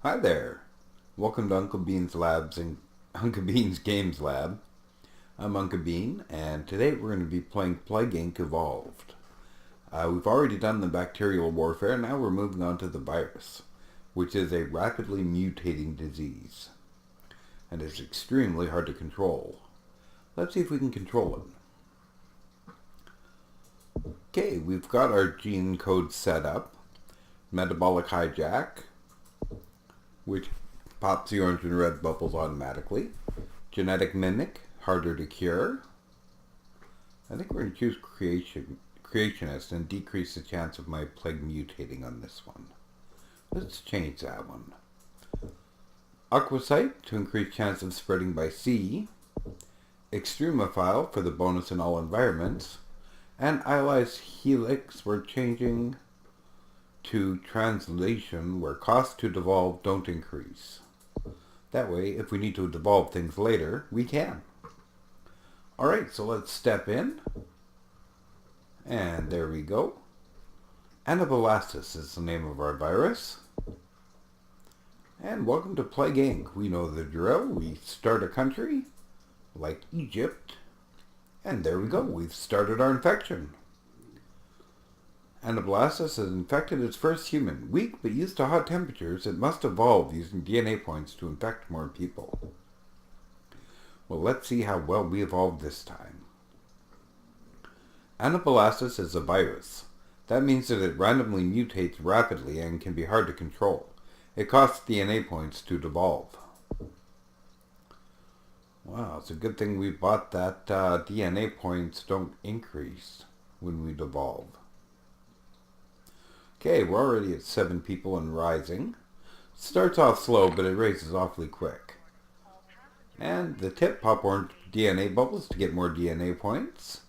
Hi there. Welcome to Uncle Bean's Labs and Uncle Bean's Games Lab. I'm Uncle Bean, and today we're going to be playing Plague Inc. Evolved. We've already done the bacterial warfare, now we're moving on to the virus, which is a rapidly mutating disease, and is extremely hard to control. Let's see if we can control it. Okay, we've got our gene code set up. Metabolic hijack, which pops the orange and red bubbles automatically. Genetic mimic, harder to cure. I think we're going to choose creationist and decrease the chance of my plague mutating on this one. Let's change that one. Aquasite to increase chance of spreading by sea. Extremophile for the bonus in all environments. And Iolized Helix we're changing to translation, where costs to devolve don't increase. That way, if we need to devolve things later, we can. Alright, so let's step in. And there we go. Anaphylaxis is the name of our virus. And welcome to Plague Inc. We know the drill. We start a country, like Egypt. And there we go. We've started our infection. Anaphylaxis has infected its first human. Weak but used to hot temperatures, it must evolve using DNA points to infect more people. Well, let's see how well we evolved this time. Anaphylaxis is a virus. That means that it randomly mutates rapidly and can be hard to control. It costs DNA points to devolve. Wow, it's a good thing we bought that DNA points don't increase when we devolve. Okay, we're already at 7 people and rising. Starts off slow, but it raises awfully quick. And the tip, pop orange DNA bubbles to get more DNA points.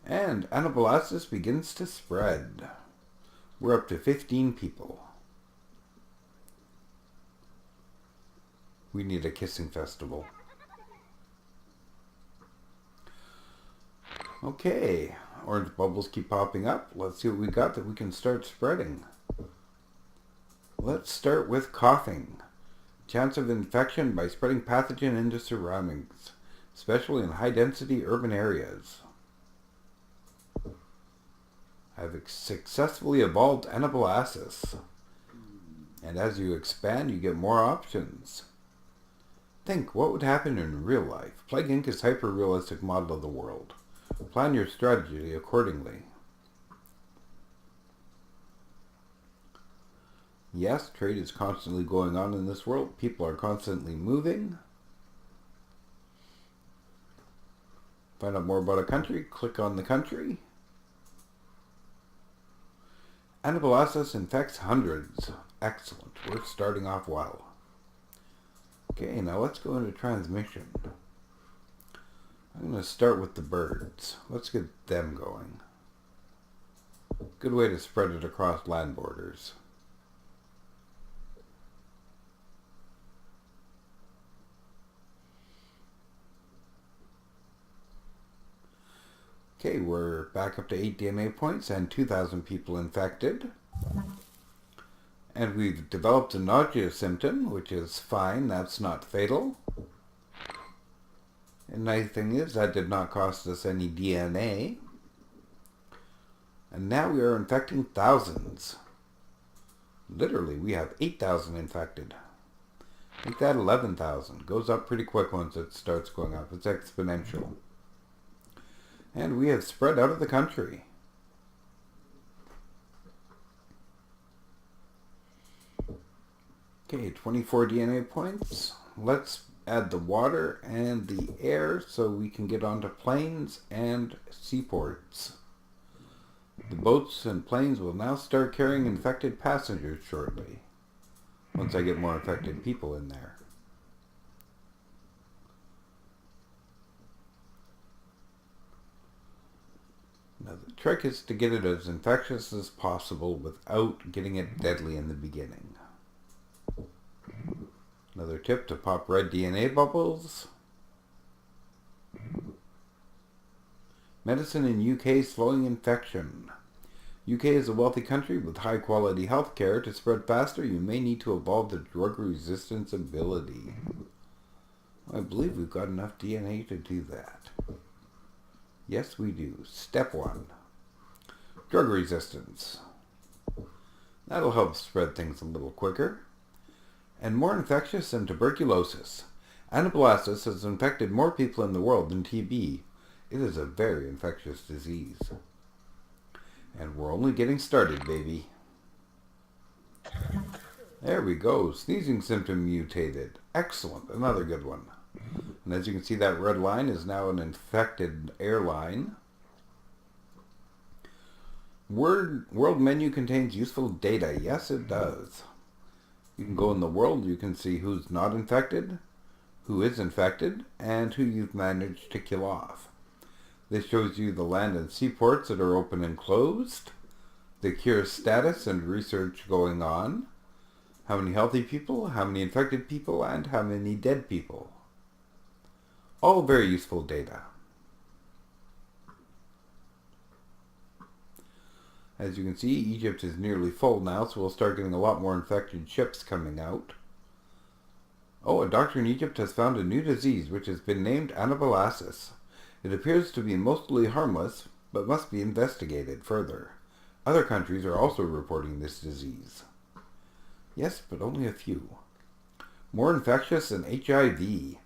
And anaphylaxis begins to spread. We're up to 15 people. We need a kissing festival. Okay, orange bubbles keep popping up. Let's see what we got that we can start spreading. Let's start with coughing. Chance of infection by spreading pathogen into surroundings, especially in high-density urban areas. I've successfully evolved anaphylaxis. And as you expand, you get more options. Think, what would happen in real life? Plague Inc. is a hyper-realistic model of the world. Plan your strategy accordingly. Yes, trade is constantly going on in this world. People are constantly moving. Find out more about a country. Click on the country. Anaphylaxis infects hundreds. Excellent. We're starting off well. Okay, now let's go into transmission. I'm going to start with the birds. Let's get them going. Good way to spread it across land borders. Okay, we're back up to 8 DNA points and 2,000 people infected. And we've developed a nausea symptom, which is fine. That's not fatal. And the nice thing is, that did not cost us any DNA. And now we are infecting thousands. Literally, we have 8,000 infected. Make that 11,000. Goes up pretty quick once it starts going up. It's exponential. And we have spread out of the country. Okay, 24 DNA points. Let's add the water and the air so we can get onto planes and seaports. The boats and planes will now start carrying infected passengers shortly, once I get more infected people in there. Now the trick is to get it as infectious as possible without getting it deadly in the beginning. Another tip, to pop red DNA bubbles. Medicine in UK slowing infection. UK is a wealthy country with high quality health care. To spread faster, you may need to evolve the drug resistance ability. I believe we've got enough DNA to do that. Yes, we do. Step 1. Drug resistance. That'll help spread things a little quicker. And more infectious than tuberculosis. Anaphylaxis has infected more people in the world than TB. It is a very infectious disease. And we're only getting started, baby. There we go. Sneezing symptom mutated. Excellent. Another good one. And as you can see, that red line is now an infected airline. World menu contains useful data. Yes, it does. You can go in the world. You can see who's not infected, who is infected, and who you've managed to kill off. This shows you the land and seaports that are open and closed, the cure status and research going on, how many healthy people, how many infected people, and how many dead people. All very useful data. As you can see, Egypt is nearly full now, so we'll start getting a lot more infected ships coming out. Oh, a doctor in Egypt has found a new disease which has been named anaphylaxis. It appears to be mostly harmless, but must be investigated further. Other countries are also reporting this disease. Yes, but only a few. More infectious than HIV.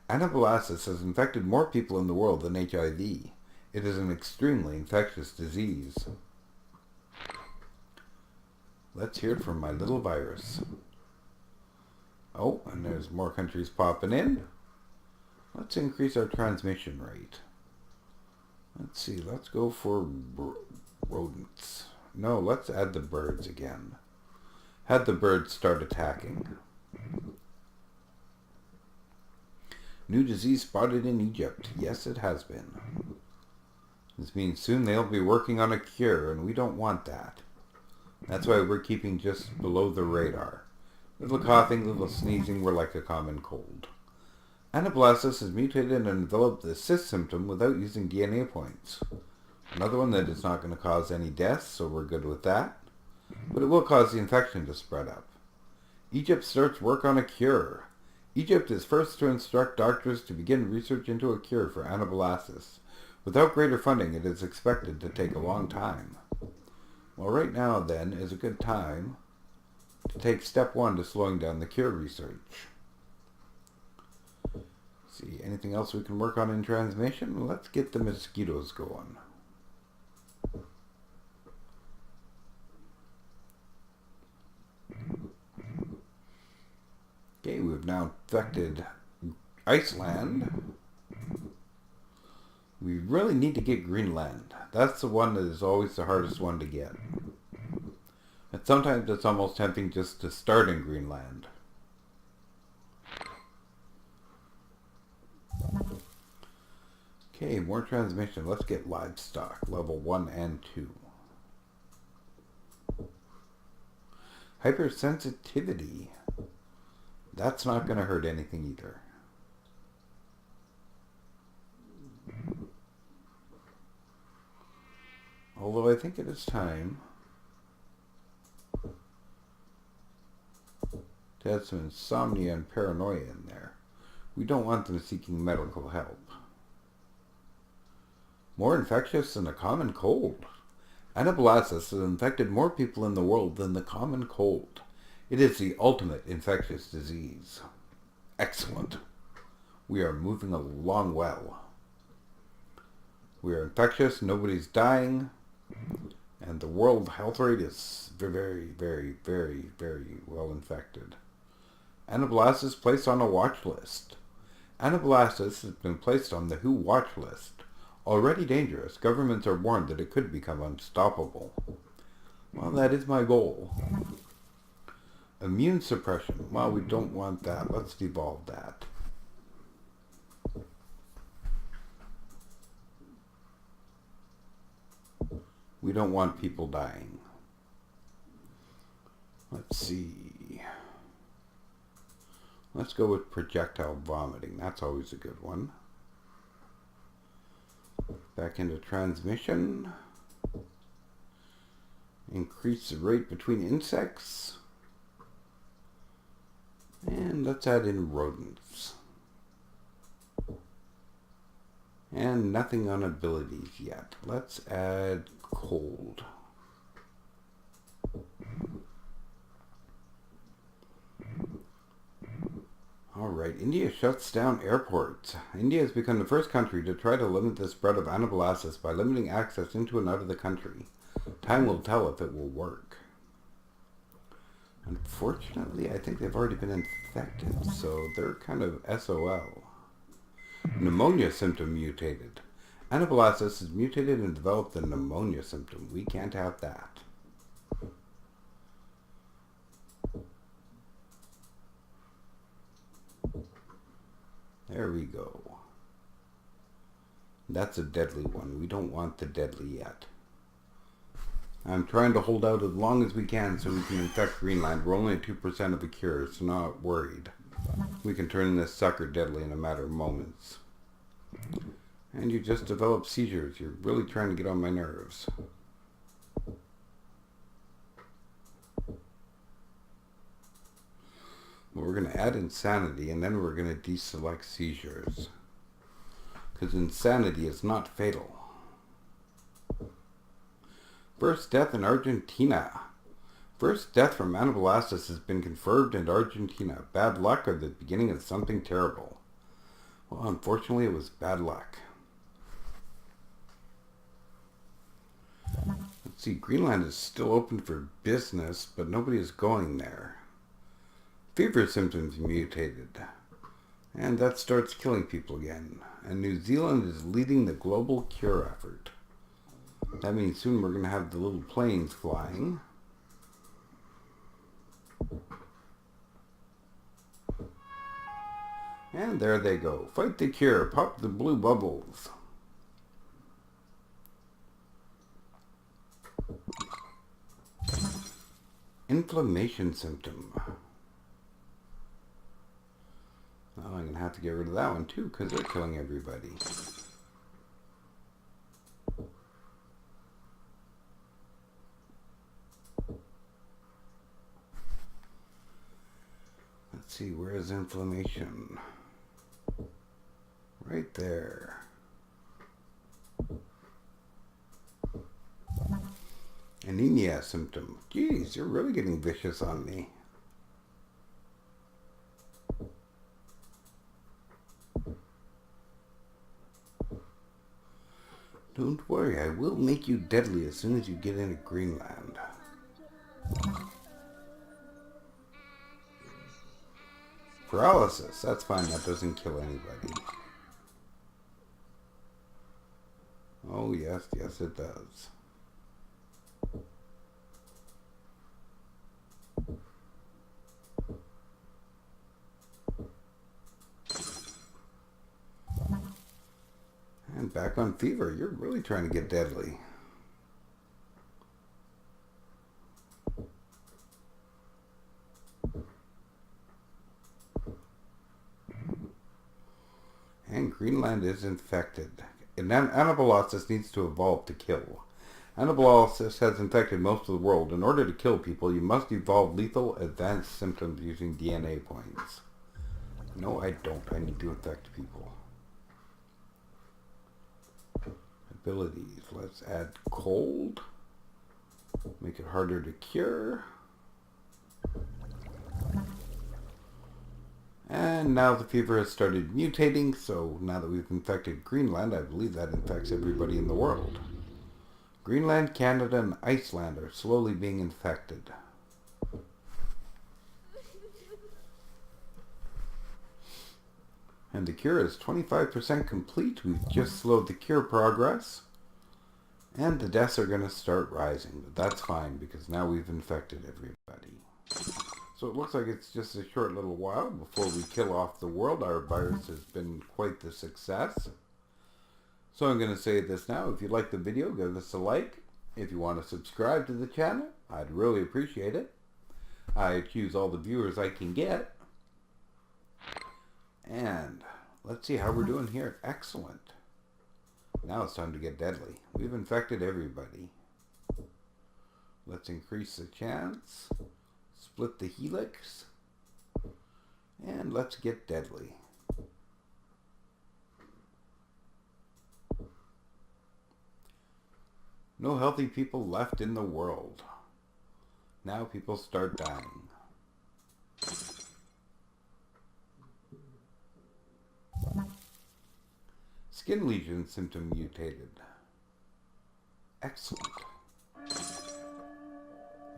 Anaphylaxis has infected more people in the world than HIV. It is an extremely infectious disease. Let's hear it from my little virus. Oh, and there's more countries popping in. Let's increase our transmission rate. Let's see, let's go for rodents. No, let's add the birds again. Had the birds start attacking. New disease spotted in Egypt. Yes, it has been. This means soon they'll be working on a cure, and we don't want that. That's why we're keeping just below the radar. Little coughing, little sneezing, we're like a common cold. Anaphylaxis has mutated and developed the cyst symptom without using DNA points. Another one that is not going to cause any deaths, so we're good with that. But it will cause the infection to spread up. Egypt starts work on a cure. Egypt is first to instruct doctors to begin research into a cure for anaphylaxis. Without greater funding, it is expected to take a long time. Well, right now, then, is a good time to take step 1 to slowing down the cure research. See, anything else we can work on in transmission? Let's get the mosquitoes going. Okay, we've now infected Iceland. We really need to get Greenland. That's the one that is always the hardest one to get. And sometimes it's almost tempting just to start in Greenland. Okay, more transmission. Let's get livestock, level 1 and 2. Hypersensitivity. That's not going to hurt anything either. Although I think it is time to add some insomnia and paranoia in there. We don't want them seeking medical help. More infectious than a common cold. Anaphylaxis has infected more people in the world than the common cold. It is the ultimate infectious disease. Excellent. We are moving along well. We are infectious, nobody's dying, and the world health rate is very, very, very, very well infected. Anaphylaxis placed on a watch list. Anaphylaxis has been placed on the WHO watch list. Already dangerous, governments are warned that it could become unstoppable. Well, that is my goal. Immune suppression. Well, we don't want that. Let's devolve that. We don't want people dying. Let's see. Let's go with projectile vomiting. That's always a good one. Back into transmission. Increase the rate between insects. And let's add in rodents. And nothing on abilities yet. Let's add cold. Alright, India shuts down airports. India has become the first country to try to limit the spread of anaphylaxis by limiting access into and out of the country. Time will tell if it will work. Unfortunately, I think they've already been infected, so they're kind of SOL. Pneumonia symptom mutated. Anaphylaxis has mutated and developed the pneumonia symptom. We can't have that. There we go. That's a deadly one. We don't want the deadly yet. I'm trying to hold out as long as we can so we can infect Greenland. We're only at 2% of a cure, so not worried. We can turn this sucker deadly in a matter of moments. And you just develop seizures. You're really trying to get on my nerves. Well, we're going to add insanity, and then we're going to deselect seizures. Because insanity is not fatal. First death in Argentina. First death from anaphylaxis has been confirmed in Argentina. Bad luck or the beginning of something terrible? Well, unfortunately, it was bad luck. Let's see, Greenland is still open for business, but nobody is going there. Fever symptoms mutated. And that starts killing people again. And New Zealand is leading the global cure effort. That means soon we're going to have the little planes flying. And there they go. Fight the cure. Pop the blue bubbles. Inflammation symptom. Well, I'm going to have to get rid of that one too because they're killing everybody. Let's see, where is inflammation? Right there. Anemia symptom. Geez, you're really getting vicious on me. Don't worry, I will make you deadly as soon as you get into Greenland. Paralysis, that's fine, that doesn't kill anybody. Oh yes, yes it does. And back on fever, you're really trying to get deadly. And Greenland is infected. And anaphylaxis needs to evolve to kill. Anaphylaxis has infected most of the world. In order to kill people, you must evolve lethal advanced symptoms using DNA points. No, I don't. I need to infect people. Abilities. Let's add cold. Make it harder to cure. And now the fever has started mutating, so now that we've infected Greenland, I believe that infects everybody in the world. Greenland, Canada, and Iceland are slowly being infected. And the cure is 25% complete. We've just slowed the cure progress. And the deaths are going to start rising, but that's fine because now we've infected everybody. So it looks like it's just a short little while before we kill off the world. Our virus has been quite the success. So I'm going to say this now. If you like the video, give us a like. If you want to subscribe to the channel, I'd really appreciate it. I choose all the viewers I can get. And let's see how we're doing here. Excellent. Now it's time to get deadly. We've infected everybody. Let's increase the chance. Split the helix. And let's get deadly. No healthy people left in the world. Now people start dying. Skin lesion symptom mutated. Excellent.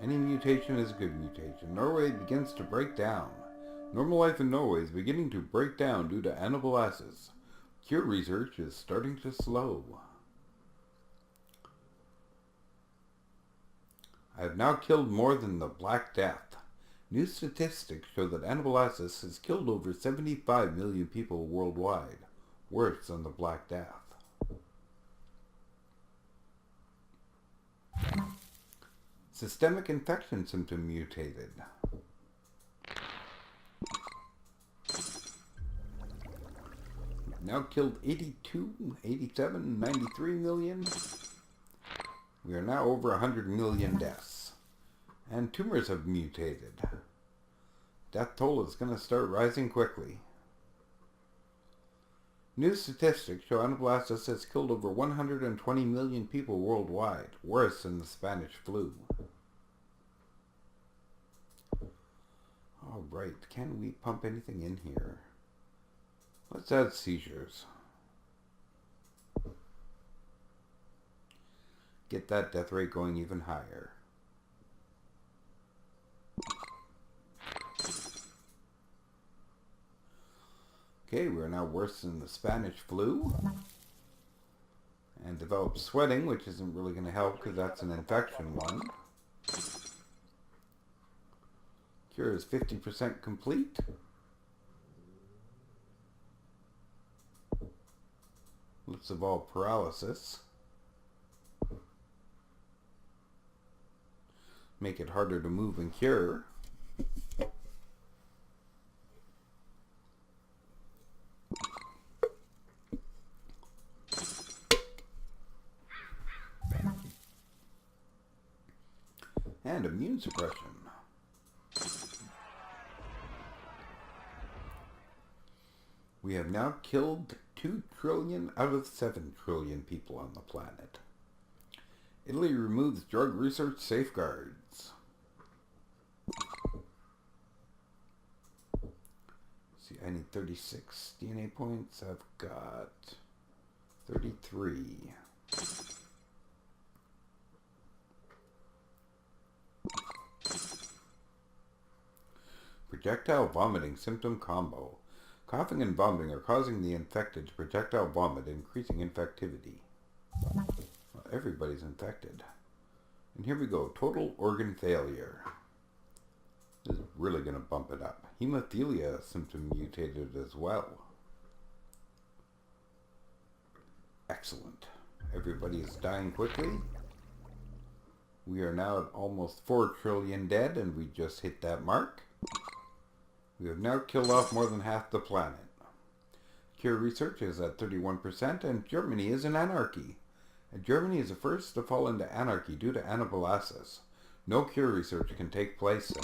Any mutation is a good mutation. Norway begins to break down. Normal life in Norway is beginning to break down due to anaphylaxis. Cure research is starting to slow. I have now killed more than the Black Death. New statistics show that anaphylaxis has killed over 75 million people worldwide, worse than the Black Death. Systemic infection symptom mutated. We've now killed 82, 87, 93 million. We are now over 100 million deaths. And tumors have mutated. Death toll is going to start rising quickly. New statistics show anaphylaxis has killed over 120 million people worldwide, worse than the Spanish flu. Alright, can we pump anything in here? Let's add seizures. Get that death rate going even higher. Okay, we're now worse than the Spanish flu. And develop sweating, which isn't really going to help because that's an infection one. Cure is 50% complete. Let's evolve paralysis. Make it harder to move and cure. And immune suppression. We have now killed 2 trillion out of 7 trillion people on the planet. Italy removes drug research safeguards. See, I need 36 DNA points. I've got 33. Projectile vomiting symptom combo. Coughing and vomiting are causing the infected to projectile vomit, increasing infectivity. Well, everybody's infected. And here we go. Total organ failure. This is really going to bump it up. Hemophilia symptom mutated as well. Excellent. Everybody is dying quickly. We are now at almost 4 trillion dead, and we just hit that mark. We have now killed off more than half the planet. Cure research is at 31%, and Germany is in anarchy. And Germany is the first to fall into anarchy due to anaphylaxis. No cure research can take place there.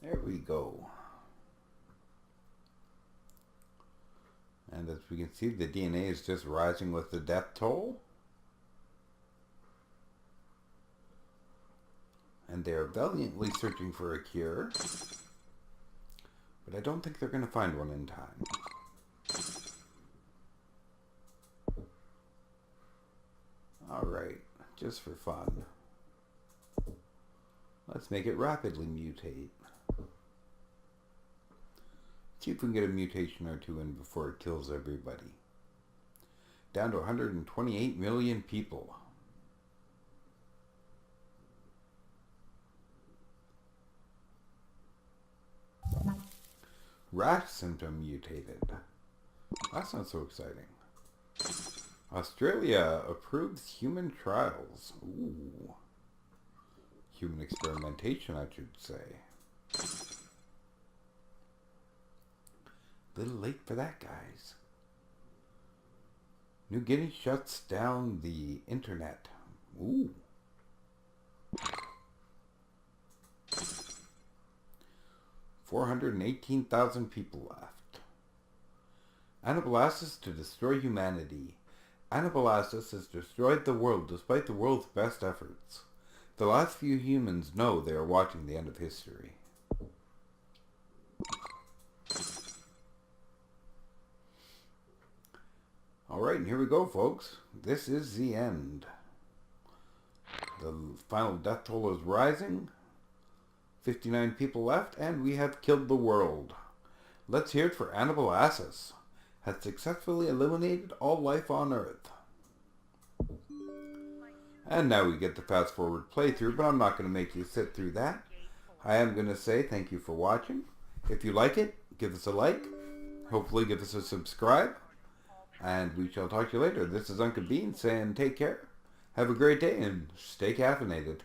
There we go. And as we can see, the DNA is just rising with the death toll. And they are valiantly searching for a cure. But I don't think they're going to find one in time. Alright, just for fun. Let's make it rapidly mutate. See if we can get a mutation or two in before it kills everybody. Down to 128 million people. Rash symptom mutated. That's not so exciting. Australia approves human trials. Ooh. Human experimentation, I should say. Little late for that, guys. New Guinea shuts down the internet. Ooh. 418,000 people left. Anaphylaxis to destroy humanity. Anaphylaxis has destroyed the world despite the world's best efforts. The last few humans know they are watching the end of history. Alright, and here we go, folks. This is the end. The final death toll is rising. 59 people left, and we have killed the world. Let's hear it for Anaphylaxis. Has successfully eliminated all life on Earth. And now we get the fast forward playthrough, but I'm not going to make you sit through that. I am going to say thank you for watching. If you like it, give us a like. Hopefully give us a subscribe. And we shall talk to you later. This is Unka saying take care. Have a great day and stay caffeinated.